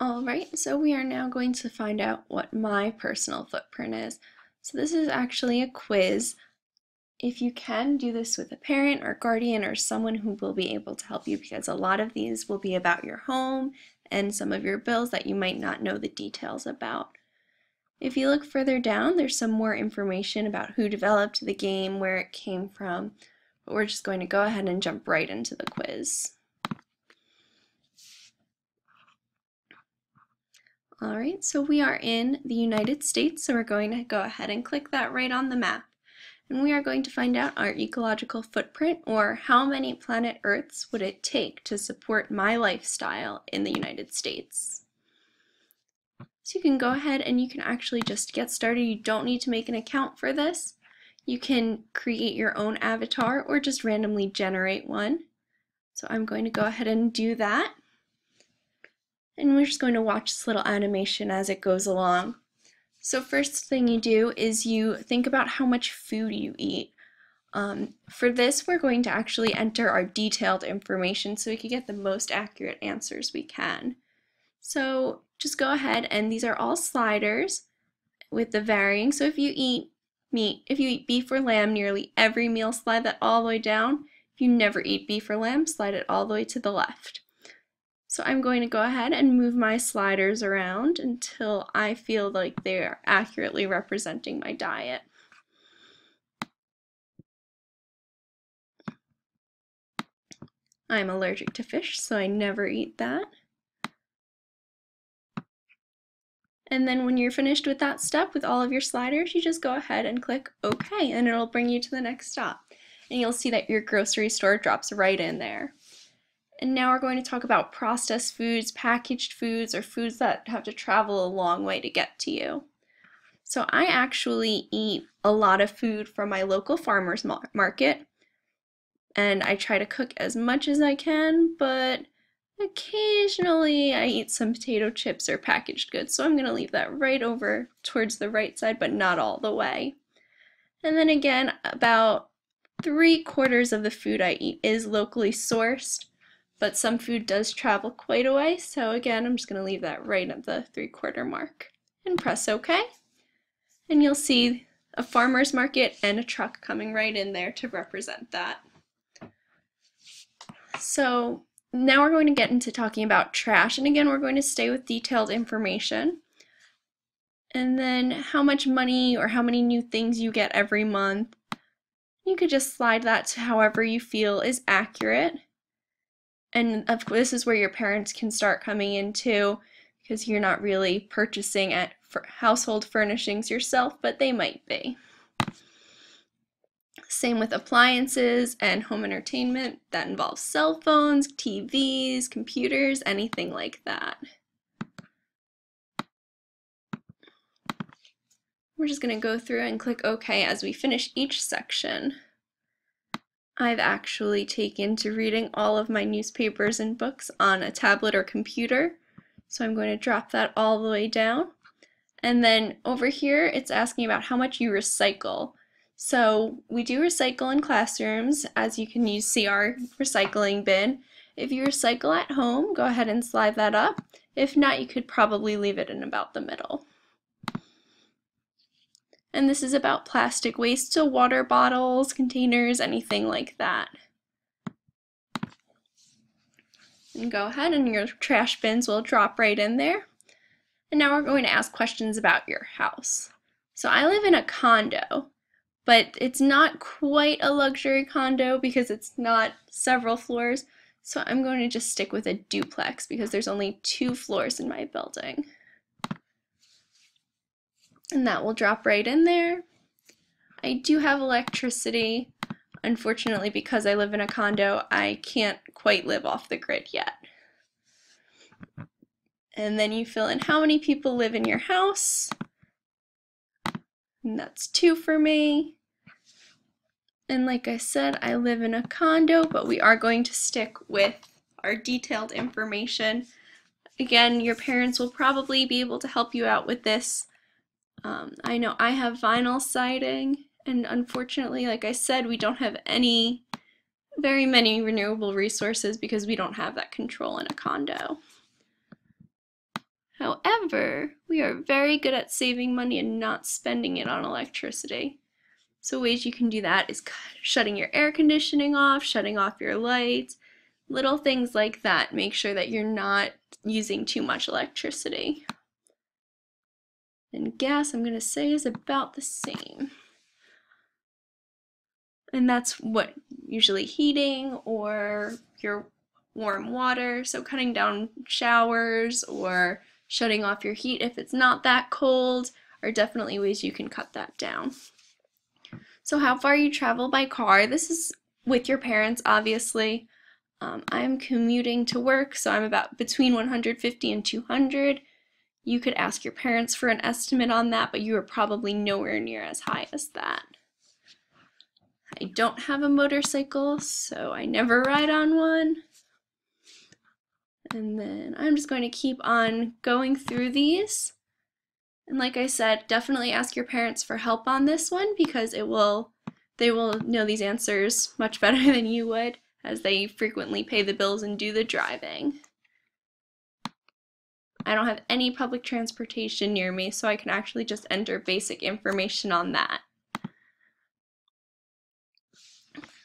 Alright, so we are now going to find out what my personal footprint is. So this is actually a quiz. If you can, do this with a parent or guardian or someone who will be able to help you, because a lot of these will be about your home and some of your bills that you might not know the details about. If you look further down, there's some more information about who developed the game, where it came from, but we're just going to go ahead and jump right into the quiz. Alright, so we are in the United States, so we're going to go ahead and click that right on the map. And we are going to find out our ecological footprint, or how many planet Earths would it take to support my lifestyle in the United States. So you can go ahead and you can actually just get started. You don't need to make an account for this. You can create your own avatar or just randomly generate one. So I'm going to go ahead and do that. And we're just going to watch this little animation as it goes along. So first thing you do is you think about how much food you eat. For this, we're going to actually enter our detailed information so we can get the most accurate answers we can. So just go ahead, and these are all sliders with the varying. So if you eat meat, if you eat beef or lamb, nearly every meal slide that all the way down. If you never eat beef or lamb, slide it all the way to the left. So I'm going to go ahead and move my sliders around until I feel like they're accurately representing my diet. I'm allergic to fish, so I never eat that. And then when you're finished with that step with all of your sliders, you just go ahead and click OK, and it'll bring you to the next stop. And you'll see that your grocery store drops right in there. And now we're going to talk about processed foods, packaged foods, or foods that have to travel a long way to get to you. So I actually eat a lot of food from my local farmer's market, and I try to cook as much as I can, but occasionally I eat some potato chips or packaged goods, so I'm going to leave that right over towards the right side, but not all the way. And then again, about 3/4 of the food I eat is locally sourced, but some food does travel quite a way, so again, I'm just going to leave that right at the 3/4 mark and press OK. And you'll see a farmer's market and a truck coming right in there to represent that. So now we're going to get into talking about trash, and again, we're going to stay with detailed information. And then how much money or how many new things you get every month. You could just slide that to however you feel is accurate. And of course, this is where your parents can start coming in too, because you're not really purchasing household furnishings yourself, but they might be. Same with appliances and home entertainment. That involves cell phones, TVs, computers, anything like that. We're just going to go through and click OK as we finish each section. I've actually taken to reading all of my newspapers and books on a tablet or computer, so I'm going to drop that all the way down. And then over here it's asking about how much you recycle. So we do recycle in classrooms, as you can see our recycling bin. If you recycle at home, go ahead and slide that up. If not, you could probably leave it in about the middle. And this is about plastic waste, so water bottles, containers, anything like that. And go ahead and your trash bins will drop right in there. And now we're going to ask questions about your house. So I live in a condo, but it's not quite a luxury condo because it's not several floors. So I'm going to just stick with a duplex because there's only 2 floors in my building. And that will drop right in there. I do have electricity. Unfortunately, because I live in a condo, I can't quite live off the grid yet. And then you fill in how many people live in your house. And that's 2 for me. And like I said, I live in a condo, but we are going to stick with our detailed information. Again, your parents will probably be able to help you out with this. I know I have vinyl siding, and unfortunately, like I said, we don't have very many renewable resources because we don't have that control in a condo. However, we are very good at saving money and not spending it on electricity. So ways you can do that is shutting your air conditioning off, shutting off your lights, little things like that. Make sure that you're not using too much electricity. And gas, I'm going to say, is about the same. And that's what usually heating or your warm water, so cutting down showers or shutting off your heat if it's not that cold are definitely ways you can cut that down. So how far you travel by car, this is with your parents obviously. I'm commuting to work, so I'm about between 150 and 200. You could ask your parents for an estimate on that, but you are probably nowhere near as high as that. I don't have a motorcycle, so I never ride on one. And then I'm just going to keep on going through these. And like I said, definitely ask your parents for help on this one because they will know these answers much better than you would, as they frequently pay the bills and do the driving. I don't have any public transportation near me, so I can actually just enter basic information on that.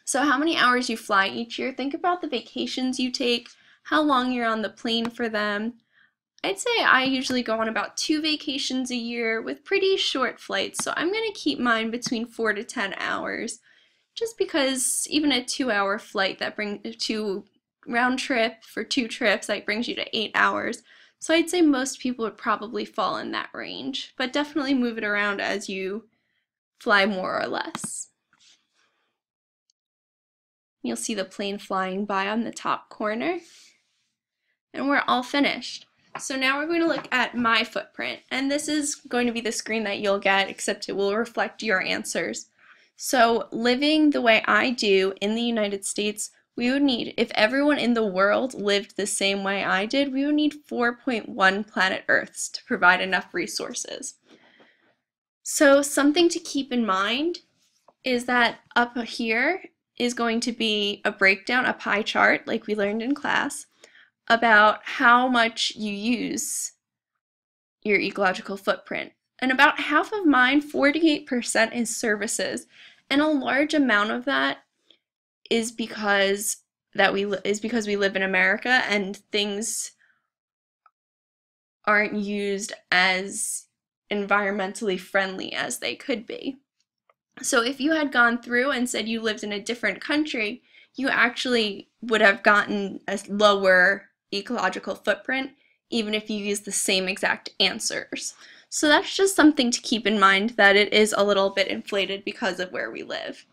So how many hours you fly each year, think about the vacations you take, how long you're on the plane for them. I'd say I usually go on about 2 vacations a year with pretty short flights, so I'm going to keep mine between 4 to 10 hours, just because even a 2-hour flight that brings to round trip for 2 trips, that brings you to 8 hours. So I'd say most people would probably fall in that range, but definitely move it around as you fly more or less. You'll see the plane flying by on the top corner. And we're all finished. So now we're going to look at my footprint, and this is going to be the screen that you'll get, except it will reflect your answers. So living the way I do in the United States, we would need, if everyone in the world lived the same way I did, we would need 4.1 planet Earths to provide enough resources. So something to keep in mind is that up here is going to be a breakdown, a pie chart, like we learned in class, about how much you use your ecological footprint. And about half of mine, 48%, is services. And a large amount of that is because we live in America and things aren't used as environmentally friendly as they could be. So if you had gone through and said you lived in a different country, you actually would have gotten a lower ecological footprint even if you use the same exact answers. So that's just something to keep in mind, that it is a little bit inflated because of where we live.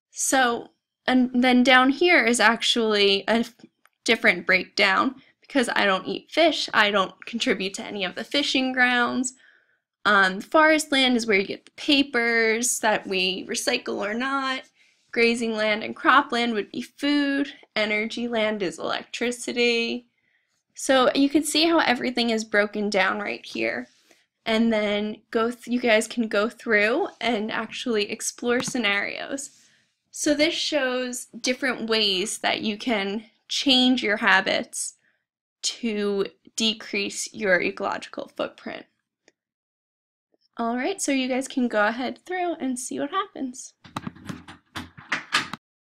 So, and then down here is actually a different breakdown because I don't eat fish, I don't contribute to any of the fishing grounds. Forest land is where you get the papers that we recycle or not. Grazing land and cropland would be food. Energy land is electricity. So you can see how everything is broken down right here. And then you guys can go through and actually explore scenarios. So this shows different ways that you can change your habits to decrease your ecological footprint. Alright, so you guys can go ahead through and see what happens.